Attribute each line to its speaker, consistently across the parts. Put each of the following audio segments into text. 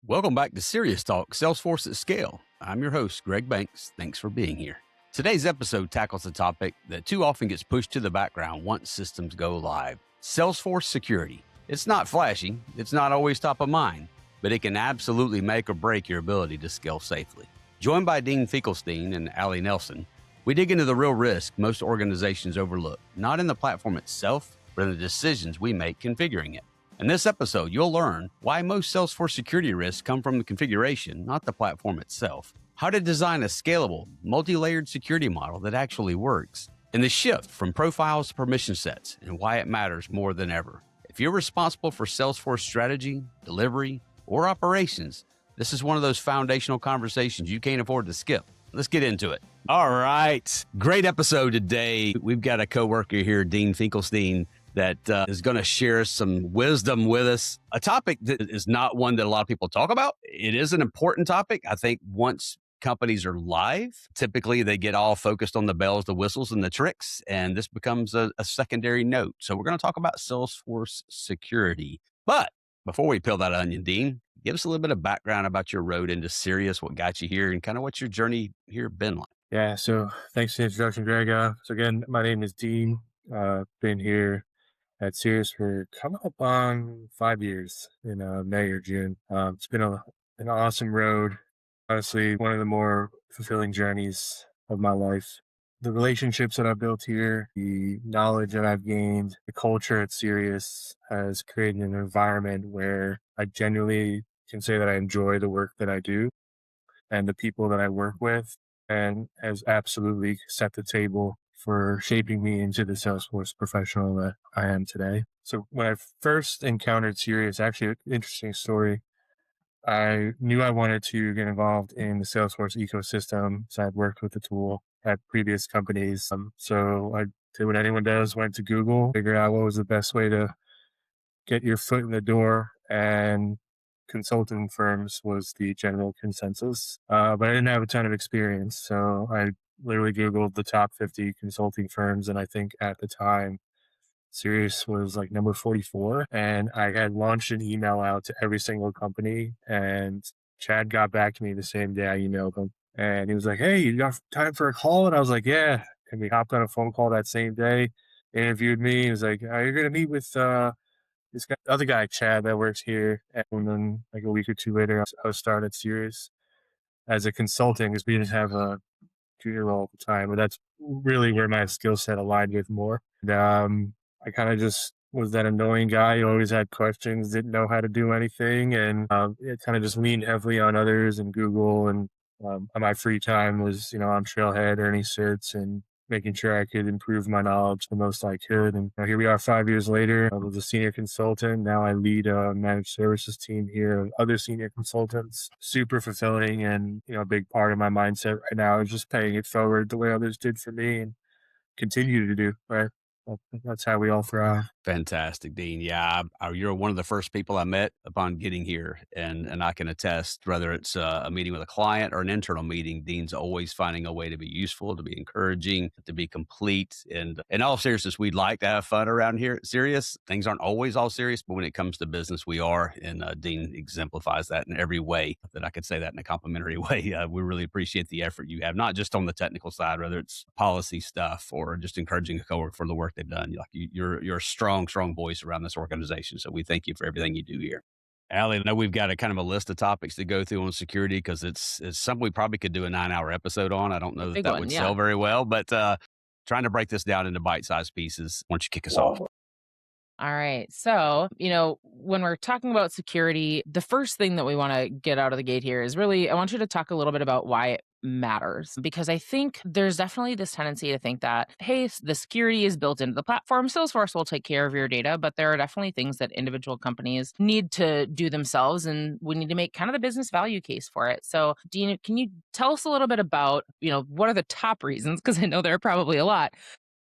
Speaker 1: Welcome back to Serious Talk, Salesforce at Scale. I'm your host, Greg Banks. Thanks for being here. Today's episode tackles a topic that too often gets pushed to the background once systems go live: Salesforce Security. It's not flashy, it's not always top of mind, but it can absolutely make or break your ability to scale safely. Joined by 𝗚𝗵𝗽𝗀𝗧 and Ali Nelson, we dig into the real risk most organizations overlook, not in the platform itself, but in the decisions we make configuring it. In this episode, you'll learn why most Salesforce security risks come from the configuration, not the platform itself, how to design a scalable, multi-layered security model that actually works, and the shift from profiles to permission sets and why it matters more than ever. If you're responsible for Salesforce strategy, delivery, or operations, this is one of those foundational conversations you can't afford to skip. Let's get into it. All right. Great episode today. We've got a coworker here, 𝗚𝗵𝗽𝗀𝗧, that is going to share some wisdom with us. A topic that is not one that a lot of people talk about. It is an important topic. I think once companies are live, typically they get all focused on the bells, the whistles, and the tricks, and this becomes a secondary note. So we're going to talk about Salesforce security. But before we peel that onion, Dean, give us a little bit of background about your road into Sirius, what got you here, and kind of what's your journey here been like.
Speaker 2: Yeah, so thanks for the introduction, Greg. So again, my name is Dean. Been here at Sirius for coming up on 5 years in May or June. It's been an awesome road. Honestly, one of the more fulfilling journeys of my life. The relationships that I've built here, the knowledge that I've gained, the culture at Sirius has created an environment where I genuinely can say that I enjoy the work that I do and the people that I work with, and has absolutely set the table for shaping me into the Salesforce professional that I am today. So when I first encountered Sirius, actually an interesting story, I knew I wanted to get involved in the Salesforce ecosystem. So I'd worked with the tool at previous companies. So I did what anyone does, went to Google, figured out what was the best way to get your foot in the door, and consulting firms was the general consensus. But I didn't have a ton of experience. So I literally Googled the top 50 consulting firms. And I think at the time, Sirius was like number 44. And I had launched an email out to every single company. And Chad got back to me the same day I emailed him. And he was like, "Hey, you got time for a call?" And I was like, "Yeah." And we hopped on a phone call that same day, interviewed me. He was like, "You're going to meet with this guy, other guy, Chad, that works here." And then like a week or two later, I was starting at Sirius as a consultant because we didn't have a junior role at the time, but that's really where my skill set aligned with more. And, I kind of just was that annoying guy who always had questions, didn't know how to do anything, and it kind of just leaned heavily on others and Google. And on my free time was, on Trailhead, earning certs, and making sure I could improve my knowledge the most I could. And here we are 5 years later. I was a senior consultant. Now I lead a managed services team here of other senior consultants. Super fulfilling, and a big part of my mindset right now is just paying it forward the way others did for me and continue to do, right? That's how we all thrive.
Speaker 1: Fantastic, Dean. Yeah, you're one of the first people I met upon getting here, and I can attest, whether it's a meeting with a client or an internal meeting, Dean's always finding a way to be useful, to be encouraging, to be complete. And in all seriousness, we'd like to have fun around here at Sirius. Things aren't always all serious, but when it comes to business, we are. And Dean exemplifies that in every way that I could say that in a complimentary way. We really appreciate the effort you have, not just on the technical side, whether it's policy stuff or just encouraging a coworker for the work they've done. You're a strong voice around this organization. So we thank you for everything you do here. Ali, I know we've got a kind of a list of topics to go through on security because it's something we probably could do a 9-hour episode on. I don't know that
Speaker 3: Big
Speaker 1: that
Speaker 3: one,
Speaker 1: would
Speaker 3: yeah.
Speaker 1: sell very well, but trying to break this down into bite-sized pieces. Why don't you kick us off?
Speaker 3: All right. So, when we're talking about security, the first thing that we want to get out of the gate here is really, I want you to talk a little bit about why it matters, because I think there's definitely this tendency to think that, hey, the security is built into the platform. Salesforce will take care of your data, but there are definitely things that individual companies need to do themselves, and we need to make kind of the business value case for it. So, Dean, can you tell us a little bit about, what are the top reasons? Because I know there are probably a lot.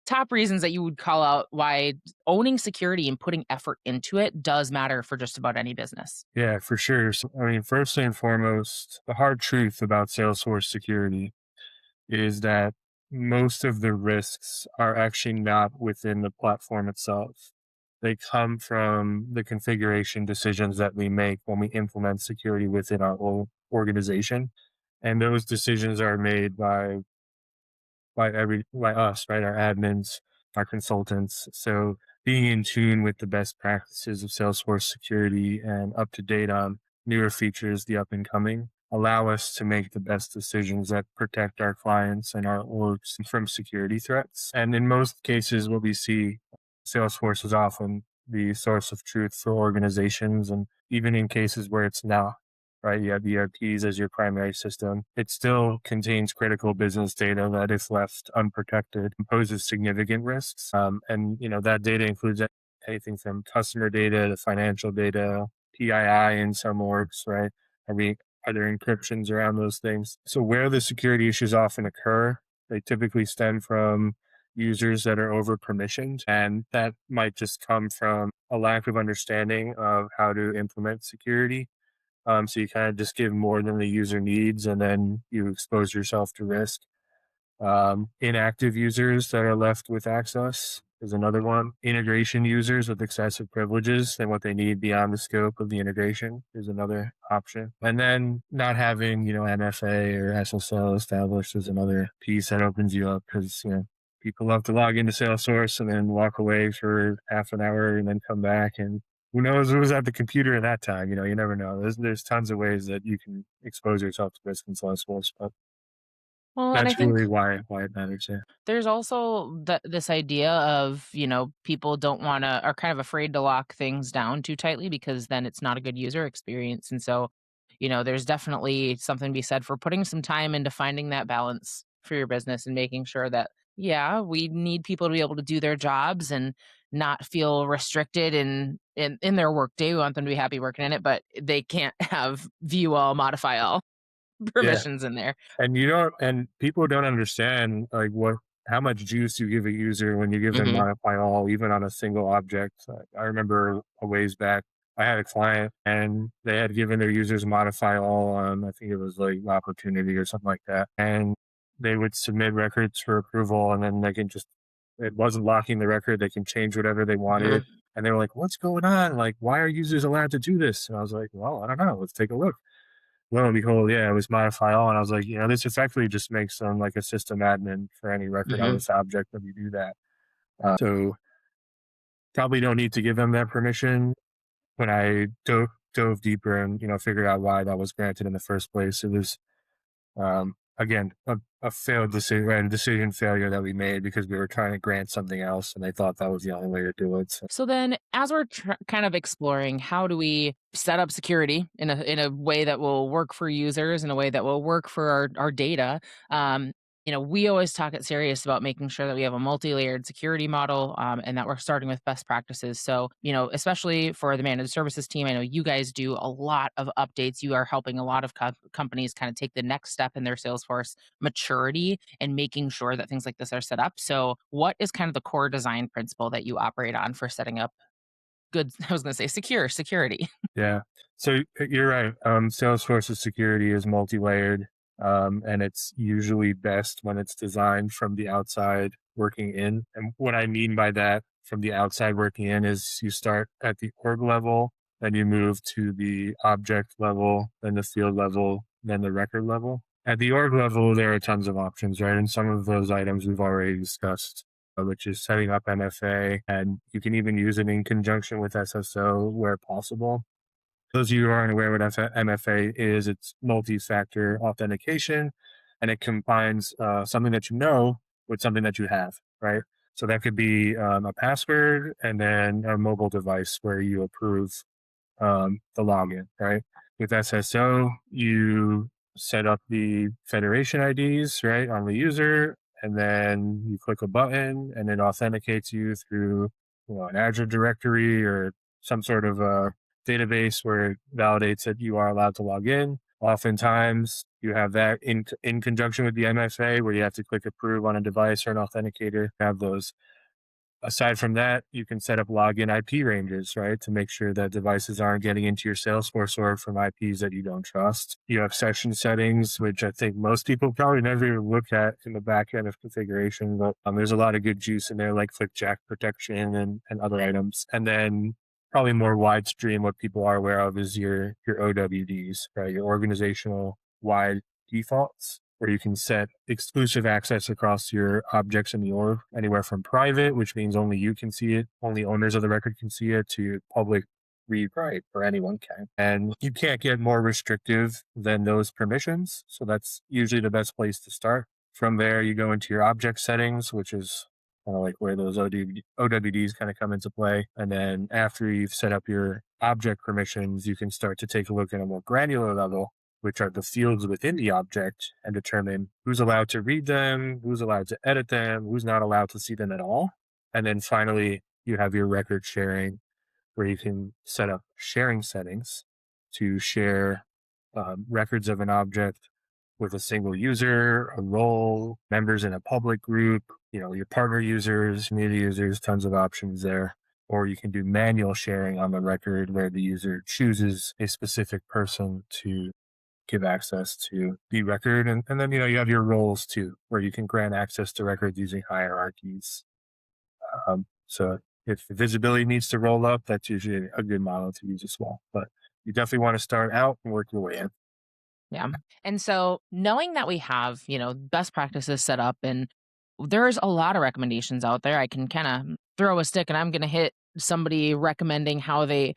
Speaker 3: Top reasons that you would call out why owning security and putting effort into it does matter for just about any business.
Speaker 2: Yeah, for sure. So, first and foremost, the hard truth about Salesforce security is that most of the risks are actually not within the platform itself. They come from the configuration decisions that we make when we implement security within our whole organization. And those decisions are made by us, right? Our admins, our consultants. So being in tune with the best practices of Salesforce security and up to date on newer features, the up and coming, allow us to make the best decisions that protect our clients and our orgs from security threats. And in most cases, what we see, Salesforce is often the source of truth for organizations. And even in cases where it's not, right? You have ERPs as your primary system. It still contains critical business data that, if left unprotected, poses significant risks. And that data includes anything from customer data to financial data, PII in some orgs, right? Are there encryptions around those things? So where the security issues often occur, they typically stem from users that are over permissioned, and that might just come from a lack of understanding of how to implement security. So you kind of just give more than the user needs, and then you expose yourself to risk. Inactive users that are left with access is another one. Integration users with excessive privileges and what they need beyond the scope of the integration is another option. And then not having, MFA or SSL established is another piece that opens you up, because, people love to log into Salesforce and then walk away for half an hour and then come back, and who knows who was at the computer at that time. You never know. There's tons of ways that you can expose yourself to risk in Salesforce, but
Speaker 3: Well, and I
Speaker 2: that's
Speaker 3: think
Speaker 2: really why it matters. Yeah.
Speaker 3: there's also this idea of, people don't want to, are kind of afraid to lock things down too tightly because then it's not a good user experience. And so, there's definitely something to be said for putting some time into finding that balance for your business and making sure that, yeah, we need people to be able to do their jobs and not feel restricted in their workday. We want them to be happy working in it, but they can't have view all, modify all
Speaker 2: Yeah.
Speaker 3: permissions in there.
Speaker 2: And people don't understand like how much juice you give a user when you give them
Speaker 3: Hmm.
Speaker 2: modify all, even on a single object. I remember a ways back, I had a client and they had given their users modify all on, I think it was like opportunity or something like that. And they would submit records for approval, and then it wasn't locking the record. They can change whatever they wanted. And they were like, what's going on? Like, why are users allowed to do this? And I was like, well, I don't know. Let's take a look. Lo and behold, yeah, it was modify all. And I was like, this effectively just makes them like a system admin for any record on
Speaker 3: Hmm.
Speaker 2: this object when you do that. So probably don't need to give them that permission. When I dove deeper and, figured out why that was granted in the first place, it was, again, a failed decision failure that we made because we were trying to grant something else and they thought that was the only way to do it.
Speaker 3: So then, as we're kind of exploring, how do we set up security in a way that will work for users, in a way that will work for our data? Um, we always talk at Serious about making sure that we have a multi-layered security model, and that we're starting with best practices. So, especially for the managed services team, I know you guys do a lot of updates. You are helping a lot of companies kind of take the next step in their Salesforce maturity and making sure that things like this are set up. So, what is kind of the core design principle that you operate on for setting up good, I was going to say security?
Speaker 2: Yeah. So you're right. Salesforce's security is multi-layered, and it's usually best when it's designed from the outside working in. And what I mean by that, from the outside working in, is you start at the org level, then you move to the object level, then the field level, then the record level. At the org level, there are tons of options, right? And some of those items we've already discussed, which is setting up MFA, and you can even use it in conjunction with SSO where possible. Those of you who aren't aware what MFA is, it's multi-factor authentication, and it combines something that you know with something that you have, right? So that could be a password and then a mobile device where you approve the login, right? With SSO, you set up the federation IDs, right, on the user, and then you click a button and it authenticates you through an Azure directory or some sort of database where it validates that you are allowed to log in. Oftentimes, you have that in conjunction with the MFA where you have to click approve on a device or an authenticator. Have those Aside from that, you can set up login IP ranges, right, to make sure that devices aren't getting into your Salesforce org from IPs that you don't trust. You have session settings, which I think most people probably never even look at in the back end of configuration, but there's a lot of good juice in there, like clickjack protection and other items. And then probably more widestream, what people are aware of is your OWDs, right, your organizational wide defaults, where you can set exclusive access across your objects in the org, anywhere from private, which means only you can see it, only owners of the record can see it, to public read write, where anyone can. And you can't get more restrictive than those permissions. So that's usually the best place to start. From there, you go into your object settings, which is kind of like where those OWDs kind of come into play. And then after you've set up your object permissions, you can start to take a look at a more granular level, which are the fields within the object, and determine who's allowed to read them, who's allowed to edit them, who's not allowed to see them at all. And then finally, you have your record sharing, where you can set up sharing settings to share records of an object with a single user, a role, members in a public group, your partner users, community users, tons of options there. Or you can do manual sharing on the record, where the user chooses a specific person to give access to the record. And then, you have your roles too, where you can grant access to records using hierarchies. So if the visibility needs to roll up, that's usually a good model to use as well. But you definitely want to start out and work your way in.
Speaker 3: Yeah. And so knowing that we have, best practices set up, and there's a lot of recommendations out there, I can kind of throw a stick and I'm going to hit somebody recommending how they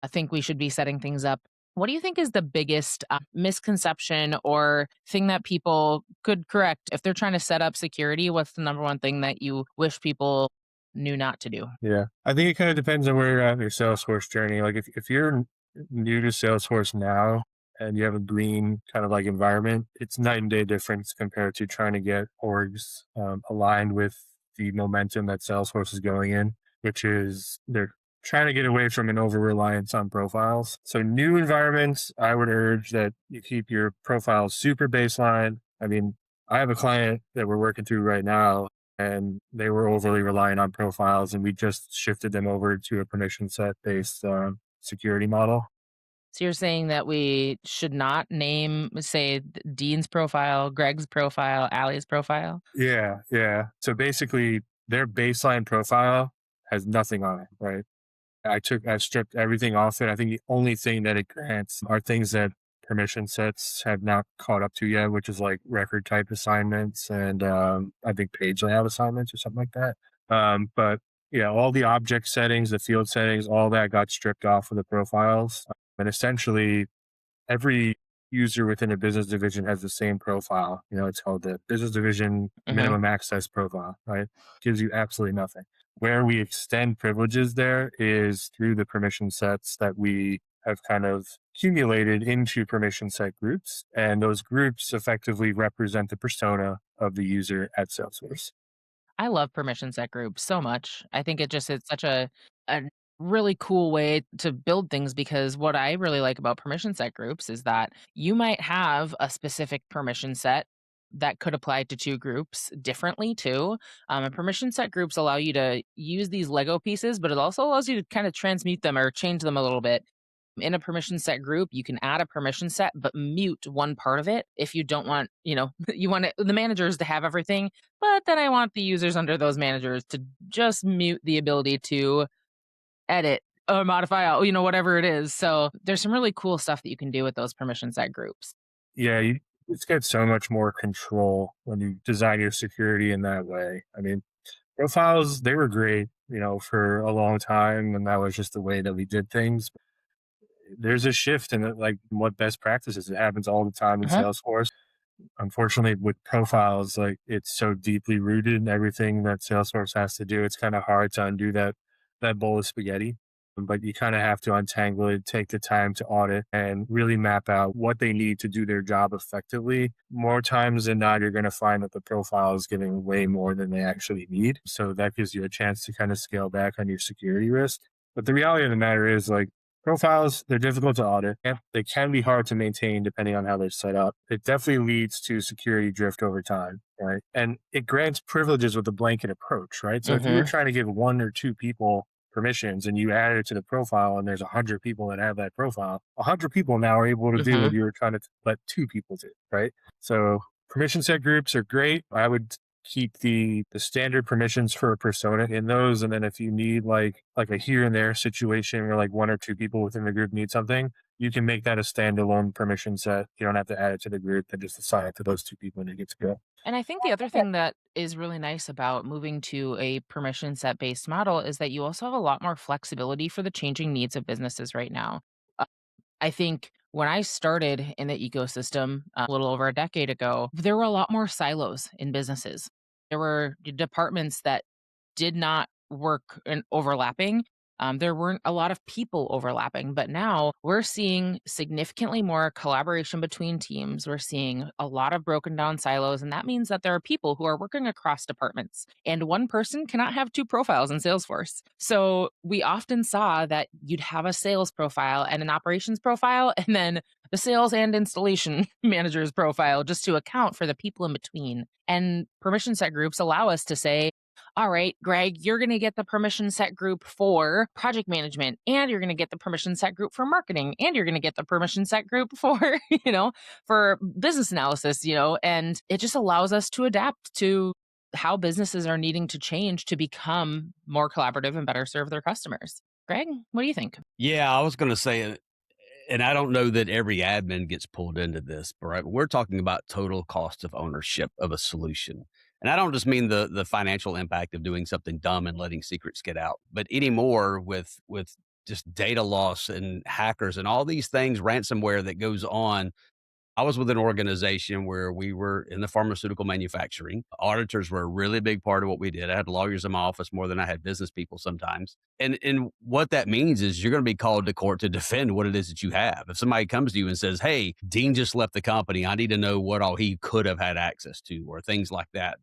Speaker 3: think we should be setting things up. What do you think is the biggest misconception or thing that people could correct if they're trying to set up security? What's the number one thing that you wish people knew not to do?
Speaker 2: Yeah, I think it kind of depends on where you're at in your Salesforce journey. Like if you're new to Salesforce now and you have a green kind of like environment, it's night and day difference compared to trying to get orgs aligned with the momentum that Salesforce is going in, which is they're trying to get away from an over-reliance on profiles. So new environments, I would urge that you keep your profiles super baseline. I mean, I have a client that we're working through right now, and they were overly reliant on profiles, and we just shifted them over to a permission set based security model.
Speaker 3: So you're saying that we should not name, say, Dean's profile, Greg's profile, Allie's profile?
Speaker 2: Yeah. So basically, their baseline profile has nothing on it, right? I've stripped everything off it. I think the only thing that it grants are things that permission sets have not caught up to yet, which is like record type assignments and I think page layout assignments or something like that. But yeah, all the object settings, the field settings, all that got stripped off of the profiles. And essentially, every user within a business division has the same profile. It's called the business division minimum access profile, right? Gives you absolutely nothing. Where we extend privileges there is through the permission sets that we have kind of accumulated into permission set groups. And those groups effectively represent the persona of the user at Salesforce.
Speaker 3: I love permission set groups so much. I think it's such a really cool way to build things, because what I really like about permission set groups is that you might have a specific permission set that could apply to two groups differently too. And permission set groups allow you to use these Lego pieces, but it also allows you to kind of transmute them or change them a little bit. In a permission set group, you can add a permission set, but mute one part of it if you don't want, you want the managers to have everything, but then I want the users under those managers to just mute the ability to edit or modify, whatever it is. So there's some really cool stuff that you can do with those permission set groups.
Speaker 2: Yeah, it's got so much more control when you design your security in that way. I mean, profiles, they were great, for a long time, and that was just the way that we did things. There's a shift in like what best practices. It happens all the time in Salesforce. Unfortunately, with profiles, like it's so deeply rooted in everything that Salesforce has to do. It's kind of hard to undo that bowl of spaghetti. But you kind of have to untangle it, take the time to audit, and really map out what they need to do their job effectively. More times than not, you're going to find that the profile is giving way more than they actually need. So that gives you a chance to kind of scale back on your security risk. But the reality of the matter is, like, Profiles, they're difficult to audit. And they can be hard to maintain depending on how they're set up. It definitely leads to security drift over time, right? And it grants privileges with a blanket approach, right? So if you were trying to give one or two people permissions and you added it to the profile and there's 100 people that have that profile, 100 people now are able to do what you were trying to let two people do, right? So permission set groups are great. I would keep the standard permissions for a persona in those, and then if you need like a here and there situation where like one or two people within the group need something, you can make that a standalone permission set. You don't have to add it to the group, and just assign it to those two people and you get to go.
Speaker 3: And I think the other thing that is really nice about moving to a permission set based model is that you also have a lot more flexibility for the changing needs of businesses right now. Uh, I think when I started in the ecosystem a little over a decade ago, there were a lot more silos in businesses. There were departments that did not work in overlapping. There weren't a lot of people overlapping, but now we're seeing significantly more collaboration between teams. We're seeing a lot of broken down silos, and that means that there are people who are working across departments, and one person cannot have two profiles in Salesforce. So we often saw that you'd have a sales profile and an operations profile, and then the sales and installation manager's profile just to account for the people in between. And permission set groups allow us to say, all right, Greg, you're going to get the permission set group for project management, and you're going to get the permission set group for marketing, and you're going to get the permission set group for, for business analysis, and it just allows us to adapt to how businesses are needing to change to become more collaborative and better serve their customers. Greg, what do you think?
Speaker 1: Yeah, I was going to say, and I don't know that every admin gets pulled into this, but right, we're talking about total cost of ownership of a solution. And I don't just mean the financial impact of doing something dumb and letting secrets get out, but anymore with just data loss and hackers and all these things, ransomware that goes on. I was with an organization where we were in the pharmaceutical manufacturing. Auditors were a really big part of what we did. I had lawyers in my office more than I had business people sometimes. And what that means is you're going to be called to court to defend what it is that you have. If somebody comes to you and says, "Hey, Dean just left the company. I need to know what all he could have had access to," or things like that.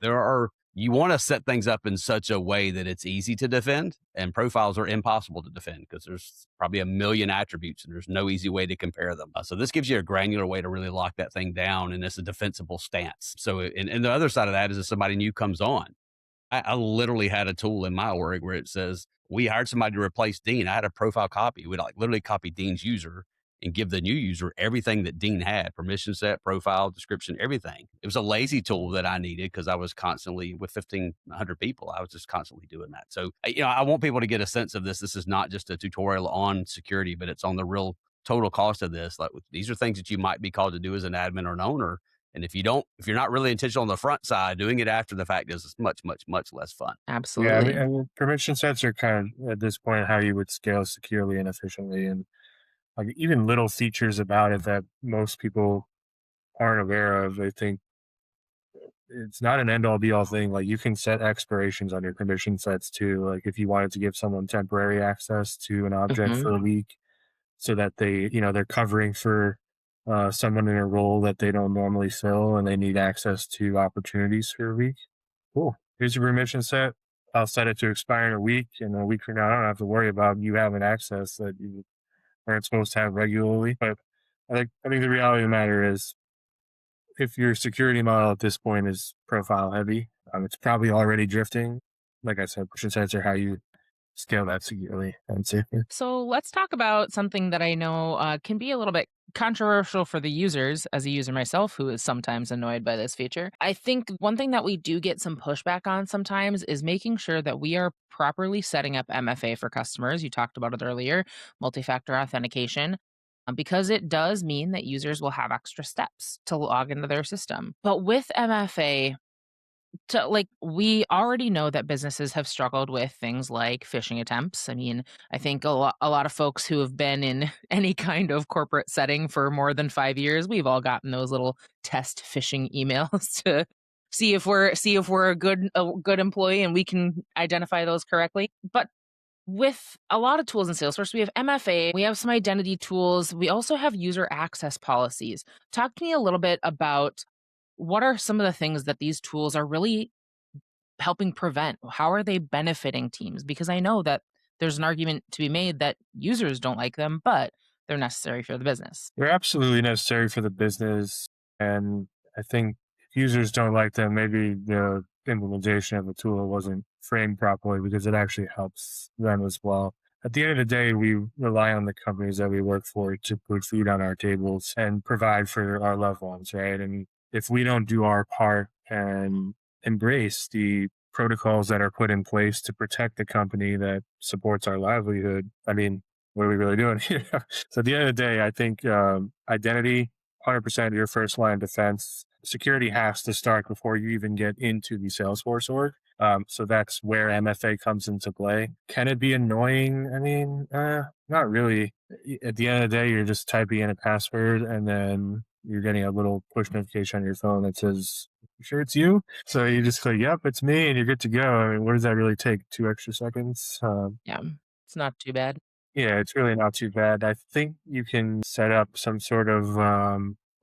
Speaker 1: You want to set things up in such a way that it's easy to defend, and profiles are impossible to defend because there's probably a million attributes and there's no easy way to compare them. So this gives you a granular way to really lock that thing down, and it's a defensible stance. So, and the other side of that is if somebody new comes on, I literally had a tool in my org where it says, we hired somebody to replace Dean. I had a profile copy. We'd like literally copy Dean's user and give the new user everything that Dean had, permission set, profile, description, everything. It was a lazy tool that I needed because I was constantly with 1,500 people. I was just constantly doing that. So, I want people to get a sense of this. This is not just a tutorial on security, but it's on the real total cost of this. Like these are things that you might be called to do as an admin or an owner. And if you're not really intentional on the front side, doing it after the fact is much, much, much less fun.
Speaker 3: Absolutely.
Speaker 2: Yeah, I mean, permission sets are kind of at this point how you would scale securely and efficiently, and like even little features about it that most people aren't aware of. I think it's not an end all be all thing. Like you can set expirations on your permission sets too. Like if you wanted to give someone temporary access to an object for a week so that they're covering for someone in a role that they don't normally fill and they need access to opportunities for a week. Cool. Here's your permission set. I'll set it to expire in a week, and a week from now, I don't have to worry about you having access that you aren't supposed to have regularly. But I think the reality of the matter is, if your security model at this point is profile heavy, it's probably already drifting. Like I said, permission sets are how you scale that securely and safely.
Speaker 3: So let's talk about something that I know can be a little bit controversial for the users, as a user myself who is sometimes annoyed by this feature. I think one thing that we do get some pushback on sometimes is making sure that we are properly setting up MFA for customers. You talked about it earlier, multi-factor authentication. Because it does mean that users will have extra steps to log into their system. But with MFA, we already know that businesses have struggled with things like phishing attempts. I mean, I think a lot of folks who have been in any kind of corporate setting for more than 5 years, we've all gotten those little test phishing emails to see if we're a good employee and we can identify those correctly. But with a lot of tools in Salesforce, we have MFA, we have some identity tools, we also have user access policies. Talk to me a little bit about what are some of the things that these tools are really helping prevent? How are they benefiting teams? Because I know that there's an argument to be made that users don't like them, but they're necessary for the business.
Speaker 2: They're absolutely necessary for the business. And I think if users don't like them, maybe the implementation of the tool wasn't framed properly because it actually helps them as well. At the end of the day, we rely on the companies that we work for to put food on our tables and provide for our loved ones, right? And if we don't do our part and embrace the protocols that are put in place to protect the company that supports our livelihood, I mean, what are we really doing here? So at the end of the day, I think identity, 100% your first line of defense. Security has to start before you even get into the Salesforce org. So that's where MFA comes into play. Can it be annoying? I mean, not really. At the end of the day, you're just typing in a password and then you're getting a little push notification on your phone that says, "You sure it's you?" So you just click, "Yep, it's me," and you're good to go. I mean, what does that really take? 2 extra seconds?
Speaker 3: Yeah, it's not too bad.
Speaker 2: Yeah, it's really not too bad. I think you can set up some sort of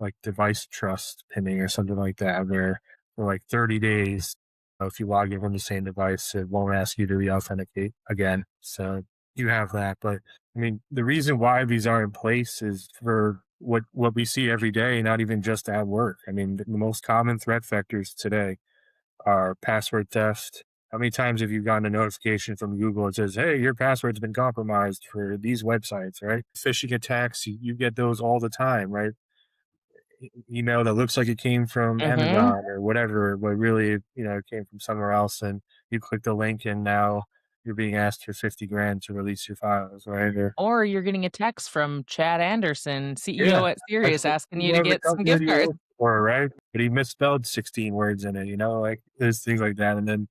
Speaker 2: like device trust pinning or something like that, where for like 30 days, if you log in from the same device, it won't ask you to re-authenticate again. So you have that. But I mean, the reason why these are in place is for what we see every day, not even just at work. I mean, the most common threat vectors today are password theft. How many times have you gotten a notification from Google that says, "Hey, your password's been compromised for these websites," right? Phishing attacks, you get those all the time, right? Email that looks like it came from
Speaker 3: Hmm.
Speaker 2: Amazon or whatever, but really, it came from somewhere else. And you click the link and now you're being asked for 50 grand to release your files, right? Or,
Speaker 3: Or you're getting a text from Chad Anderson,
Speaker 2: yeah,
Speaker 3: CEO at
Speaker 2: that's
Speaker 3: Sirius,
Speaker 2: the
Speaker 3: asking you
Speaker 2: CEO
Speaker 3: to
Speaker 2: of the
Speaker 3: get some
Speaker 2: company that
Speaker 3: gift
Speaker 2: you
Speaker 3: cards.
Speaker 2: work for, right? But he misspelled 16 words in it, like there's things like that. And then,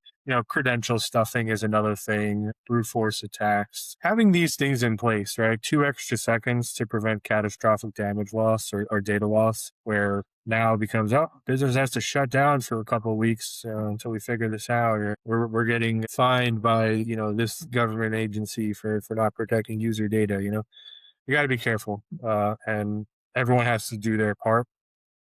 Speaker 2: credential stuffing is another thing, brute force attacks. Having these things in place, right? 2 extra seconds to prevent catastrophic damage loss or data loss, where now it becomes, oh, business has to shut down for a couple of weeks until we figure this out, or we're getting fined by, this government agency for not protecting user data, you got to be careful, and everyone has to do their part.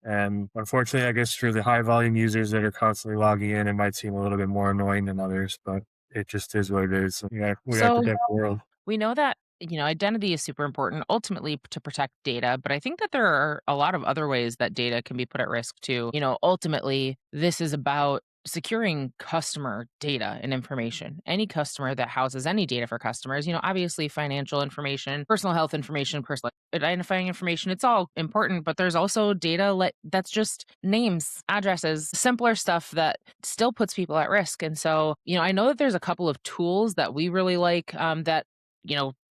Speaker 2: And unfortunately, I guess for the high volume users that are constantly logging in, it might seem a little bit more annoying than others, but it just is what it is. So, yeah, we got to
Speaker 3: So
Speaker 2: protect the world.
Speaker 3: we know that, identity is super important ultimately to protect data, but I think that there are a lot of other ways that data can be put at risk too. Ultimately, this is about securing customer data and information. Any customer that houses any data for customers, obviously financial information, personal health information, personal identifying information, it's all important, but there's also data that's just names, addresses, simpler stuff that still puts people at risk. And so, I know that there's a couple of tools that we really like that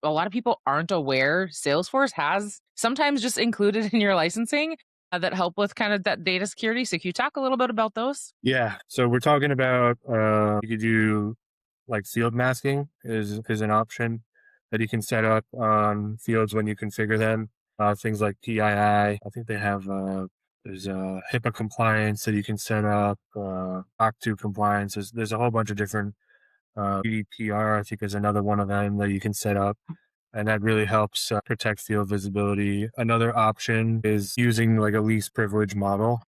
Speaker 3: a lot of people aren't aware Salesforce has sometimes just included in your licensing that help with kind of that data security. So can you talk a little bit about those?
Speaker 2: Yeah. So we're talking about, you could do like field masking is an option that you can set up on fields when you configure them. Things like PII. I think they have, there's HIPAA compliance that you can set up, OC2 compliance. There's a whole bunch of different GDPR, I think, is another one of them that you can set up. And that really helps protect field visibility. Another option is using like a least privilege model,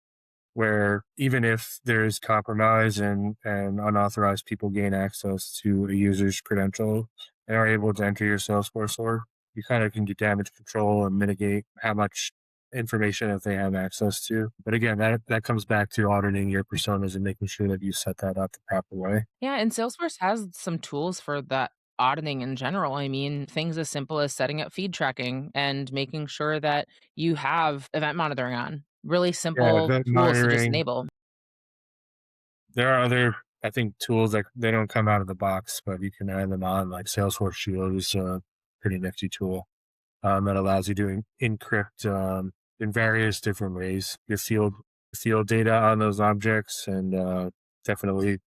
Speaker 2: where even if there's compromise and unauthorized people gain access to a user's credential and are able to enter your Salesforce org, you kind of can do damage control and mitigate how much information that they have access to. But again, that comes back to auditing your personas and making sure that you set that up the proper way.
Speaker 3: Yeah, and Salesforce has some tools for that auditing in general. I mean, things as simple as setting up feed tracking and making sure that you have event monitoring on. Really
Speaker 2: Yeah,
Speaker 3: simple
Speaker 2: event
Speaker 3: tools to just
Speaker 2: monitoring.
Speaker 3: enable.
Speaker 2: There are other, I think, tools that they don't come out of the box, but you can add them on. Like Salesforce Shield is a pretty nifty tool that allows you to encrypt in various different ways your field data on those objects, and definitely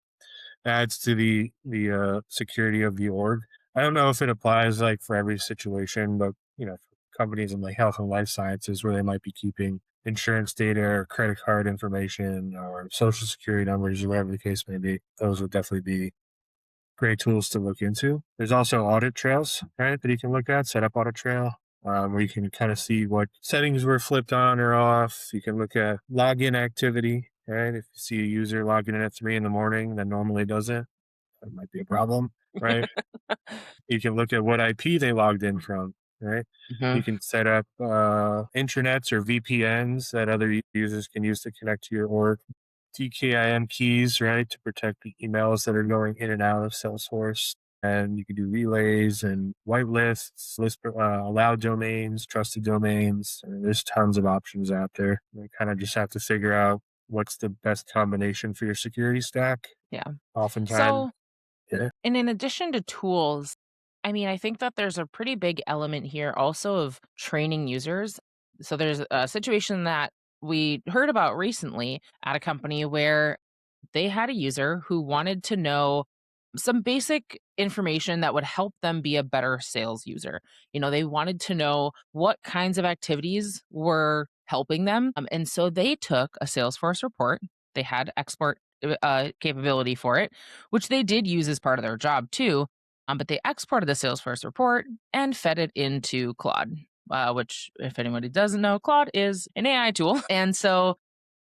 Speaker 2: adds to the security of the org. I don't know if it applies like for every situation, but for companies in like health and life sciences where they might be keeping insurance data or credit card information or social security numbers or whatever the case may be, those would definitely be great tools to look into. There's also audit trails, right, that you can look at, set up audit trail, where you can kind of see what settings were flipped on or off. You can look at login activity, right? If you see a user logging in at 3 in the morning that normally doesn't, that might be a problem. right? You can look at what IP they logged in from, right?
Speaker 3: Mhm.
Speaker 2: You can set up intranets or VPNs that other users can use to connect to your org. DKIM keys, right, to protect the emails that are going in and out of Salesforce. And you can do relays and whitelists, allowed domains, trusted domains. I mean, there's tons of options out there. You kind of just have to figure out what's the best combination for your security stack.
Speaker 3: Yeah.
Speaker 2: Oftentimes,
Speaker 3: So,
Speaker 2: yeah.
Speaker 3: and in addition to tools, I mean, I think that there's a pretty big element here also of training users. So there's a situation that we heard about recently at a company where they had a user who wanted to know some basic information that would help them be a better sales user. They wanted to know what kinds of activities were helping them. And so they took a Salesforce report. They had export capability for it, which they did use as part of their job too. But they exported the Salesforce report and fed it into Claude, which, if anybody doesn't know, Claude is an AI tool. And so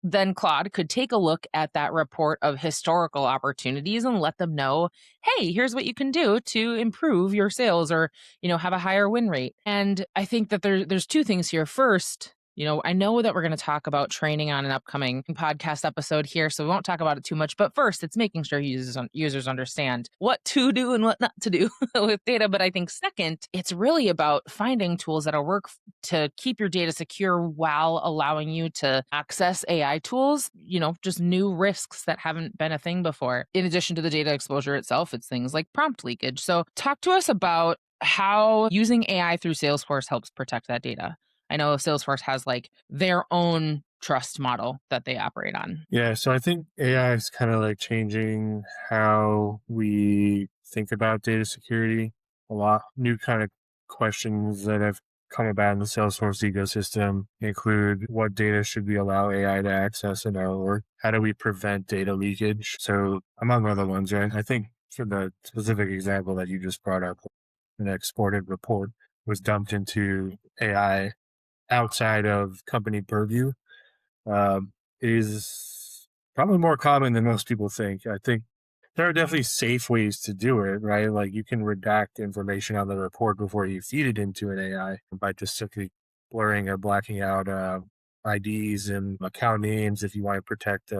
Speaker 3: then Claude could take a look at that report of historical opportunities and let them know, hey, here's what you can do to improve your sales or, have a higher win rate. And I think that there's two things here. First, I know that we're going to talk about training on an upcoming podcast episode here, so we won't talk about it too much. But first, it's making sure users understand what to do and what not to do with data. But I think second, it's really about finding tools that'll work to keep your data secure while allowing you to access AI tools, just new risks that haven't been a thing before. In addition to the data exposure itself, it's things like prompt leakage. So talk to us about how using AI through Salesforce helps protect that data. I know Salesforce has like their own trust model that they operate on.
Speaker 2: Yeah, so I think AI is kind of like changing how we think about data security. A lot new kind of questions that have come about in the Salesforce ecosystem include what data should we allow AI to access in our org? How do we prevent data leakage? So among other ones, right? I think for the specific example that you just brought up, an exported report was dumped into AI outside of company purview, um, is probably more common than most people think. I think there are definitely safe ways to do it, right? Like you can redact information on the report before you feed it into an AI by just simply blurring or blacking out IDs and account names if you want to protect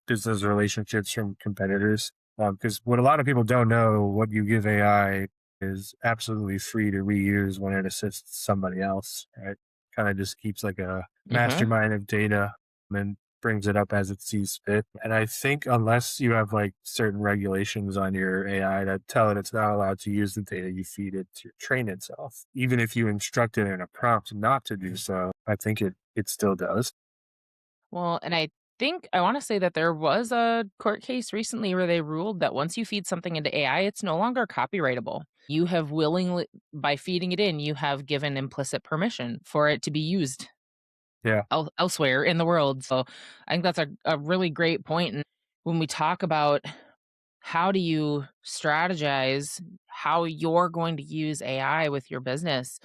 Speaker 2: business relationships from competitors. Because what a lot of people don't know, what you give AI is absolutely free to reuse when it assists somebody else, right? Kind of just keeps like a
Speaker 3: Mm-hmm.
Speaker 2: mastermind of data and brings it up as it sees fit. And I think unless you have like certain regulations on your AI that tell it it's not allowed to use the data you feed it to train itself, even if you instruct it in a prompt not to do so, I think it still does.
Speaker 3: Well, and I think I want to say that there was a court case recently where they ruled that once you feed something into AI, it's no longer copyrightable. You have willingly, by feeding it in, you have given implicit permission for it to be used
Speaker 2: Yeah.
Speaker 3: elsewhere in the world. So I think that's a really great point. And when we talk about how do you strategize how you're going to use AI with your business,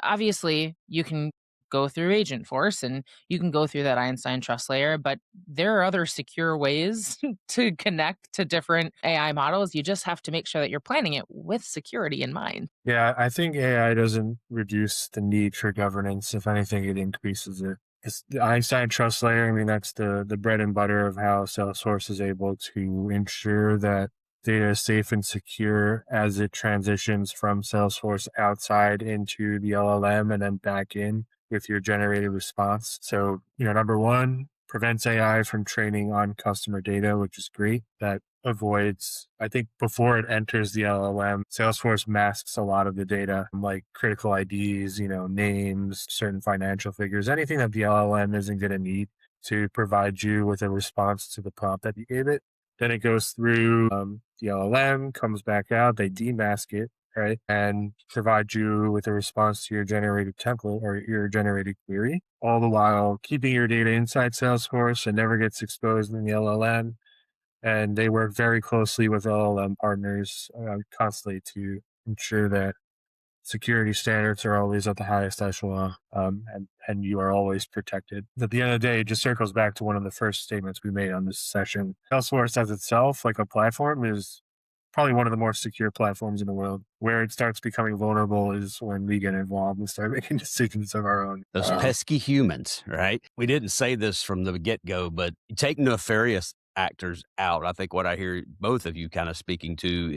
Speaker 3: obviously you can go through Agent Force and you can go through that Einstein trust layer, but there are other secure ways to connect to different AI models. You just have to make sure that you're planning it with security in mind.
Speaker 2: Yeah, I think AI doesn't reduce the need for governance. If anything, it increases it. It's the Einstein trust layer. I mean, that's the bread and butter of how Salesforce is able to ensure that data is safe and secure as it transitions from Salesforce outside into the LLM and then back in with your generated response. So, number one, prevents AI from training on customer data, which is great. That avoids, I think before it enters the LLM, Salesforce masks a lot of the data, like critical IDs, names, certain financial figures, anything that the LLM isn't going to need to provide you with a response to the prompt that you gave it. Then it goes through the LLM, comes back out, they demask it, right? And provide you with a response to your generated template or your generated query, all the while keeping your data inside Salesforce and never gets exposed in the LLM. And they work very closely with LLM partners constantly to ensure that security standards are always at the highest echelon, and you are always protected. At the end of the day, it just circles back to one of the first statements we made on this session. Salesforce as itself, like a platform, is probably one of the more secure platforms in the world. Where it starts becoming vulnerable is when we get involved and start making decisions of our own.
Speaker 1: Those pesky humans, right? We didn't say this from the get-go, but take nefarious actors out. I think what I hear both of you kind of speaking to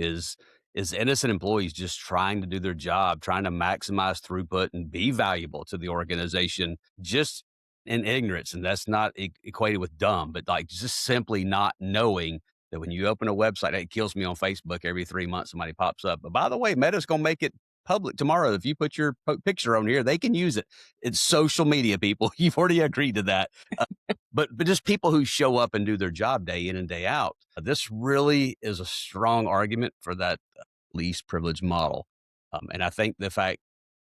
Speaker 1: is innocent employees just trying to do their job, trying to maximize throughput and be valuable to the organization, just in ignorance. And that's not equated with dumb, but like just simply not knowing that when you open a website, it kills me on Facebook every 3 months, somebody pops up. But by the way, Meta's going to make it public tomorrow. If you put your picture on here, they can use it. It's social media, people. You've already agreed to that. But just people who show up and do their job day in and day out. This really is a strong argument for that least privilege model. And I think the fact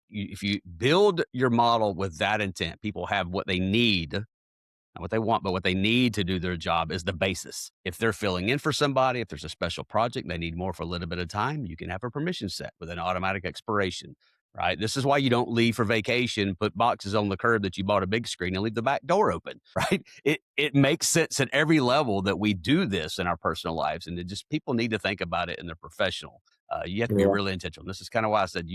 Speaker 1: if you build your model with that intent, people have what they need, not what they want, but what they need to do their job is the basis. If they're filling in for somebody, if there's a special project, they need more for a little bit of time, you can have a permission set with an automatic expiration, right? This is why you don't leave for vacation, put boxes on the curb that you bought a big screen and leave the back door open, right? It makes sense at every level that we do this in our personal lives. And it just, people need to think about it in their professional. You have to be really intentional. This is kind of why I said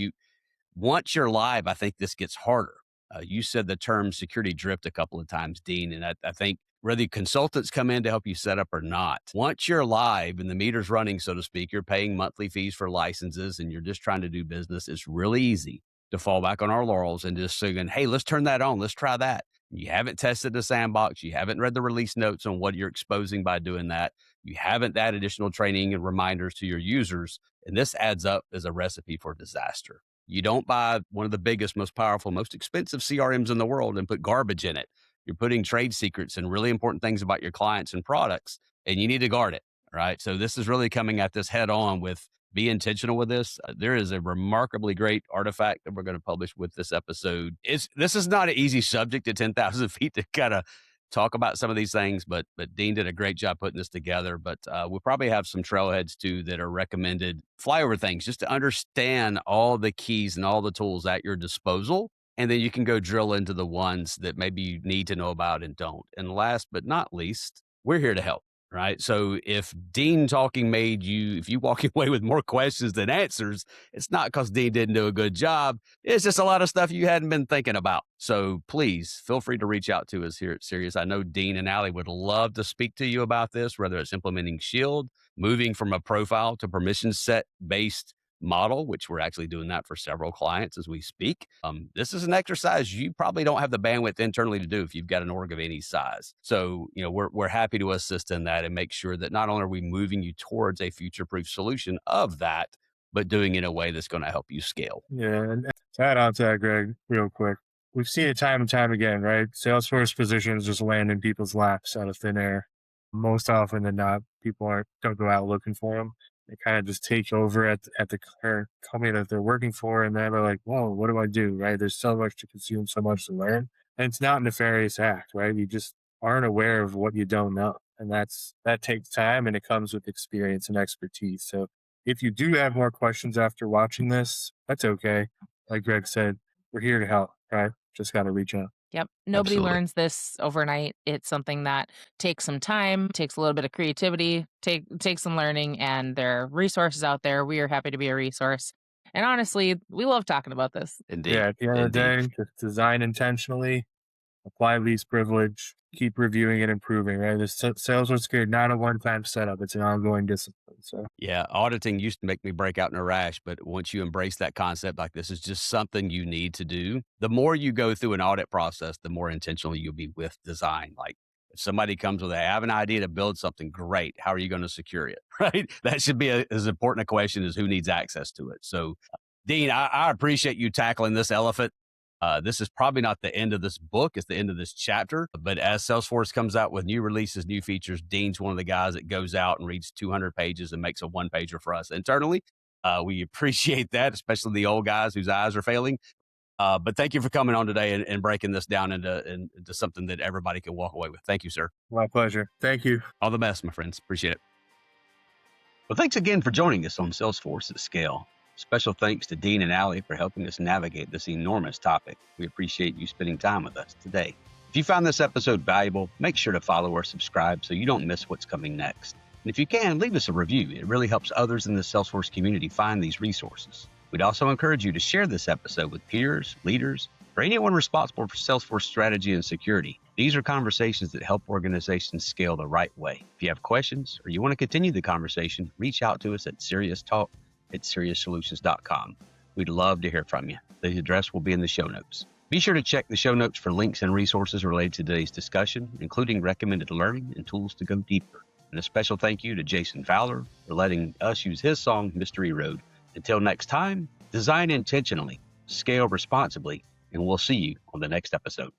Speaker 1: once you're live, I think this gets harder. You said the term security drift a couple of times, Dean, and I think whether consultants come in to help you set up or not, once you're live and the meter's running, so to speak, you're paying monthly fees for licenses and you're just trying to do business, it's really easy to fall back on our laurels and just saying, hey, let's turn that on. Let's try that. You haven't tested the sandbox. You haven't read the release notes on what you're exposing by doing that. You haven't added additional training and reminders to your users. And this adds up as a recipe for disaster. You don't buy one of the biggest, most powerful, most expensive CRMs in the world and put garbage in it. You're putting trade secrets and really important things about your clients and products, and you need to guard it, right? So this is really coming at this head on with be intentional with this. There is a remarkably great artifact that we're going to publish with this episode. This is not an easy subject at 10,000 feet to kind of talk about some of these things, but Dean did a great job putting this together. But we'll probably have some trailheads too that are recommended flyover things just to understand all the keys and all the tools at your disposal. And then you can go drill into the ones that maybe you need to know about and don't. And last but not least, we're here to help, right? So if Dean talking made you, if you walk away with more questions than answers, it's not because Dean didn't do a good job. It's just a lot of stuff you hadn't been thinking about. So please feel free to reach out to us here at Sirius. I know Dean and Allie would love to speak to you about this, whether it's implementing Shield, moving from a profile to permission set based model, which we're actually doing that for several clients as we speak. This is an exercise you probably don't have the bandwidth internally to do if you've got an org of any size. So, we're happy to assist in that and make sure that not only are we moving you towards a future-proof solution of that, but doing it in a way that's going to help you scale.
Speaker 2: Yeah, and to add on to that, Greg, real quick, we've seen it time and time again, right? Salesforce positions just land in people's laps out of thin air. Most often than not, people don't go out looking for them. They kind of just take over at the current company that they're working for, and then they're like, whoa, what do I do, right? There's so much to consume, so much to learn. And it's not a nefarious act, right? You just aren't aware of what you don't know. And that takes time, and it comes with experience and expertise. So if you do have more questions after watching this, that's okay. Like Greg said, we're here to help, right? Just got to reach out.
Speaker 3: Yep. Nobody
Speaker 1: Absolutely.
Speaker 3: learns this overnight. It's something that takes some time, takes a little bit of creativity, takes some learning, and there are resources out there. We are happy to be a resource. And honestly, we love talking about this.
Speaker 1: Indeed.
Speaker 2: Yeah, at the end of the day, just design intentionally, apply least privilege, keep reviewing and improving, right? This Salesforce Security, not a one-time setup. It's an ongoing discipline. So
Speaker 1: yeah, auditing used to make me break out in a rash, but once you embrace that concept, like this is just something you need to do, the more you go through an audit process, the more intentional you'll be with design. Like if somebody comes with, I have an idea to build something great, how are you going to secure it, right? That should be as important a question as who needs access to it. So Dean, I appreciate you tackling this elephant. This is probably not the end of this book. It's the end of this chapter. But as Salesforce comes out with new releases, new features, Dean's one of the guys that goes out and reads 200 pages and makes a one-pager for us internally. We appreciate that, especially the old guys whose eyes are failing. But thank you for coming on today and breaking this down into something that everybody can walk away with. Thank you, sir.
Speaker 2: My pleasure. Thank you.
Speaker 1: All the best, my friends. Appreciate it. Well, thanks again for joining us on Salesforce at Scale. Special thanks to Dean and Allie for helping us navigate this enormous topic. We appreciate you spending time with us today. If you found this episode valuable, make sure to follow or subscribe so you don't miss what's coming next. And if you can, leave us a review. It really helps others in the Salesforce community find these resources. We'd also encourage you to share this episode with peers, leaders, or anyone responsible for Salesforce strategy and security. These are conversations that help organizations scale the right way. If you have questions or you want to continue the conversation, reach out to us at serioustalk@serioussolutions.com. We'd love to hear from you. The address will be in the show notes. Be sure to check the show notes for links and resources related to today's discussion, including recommended learning and tools to go deeper. And a special thank you to Jason Fowler for letting us use his song, Mystery Road. Until next time, design intentionally, scale responsibly, and we'll see you on the next episode.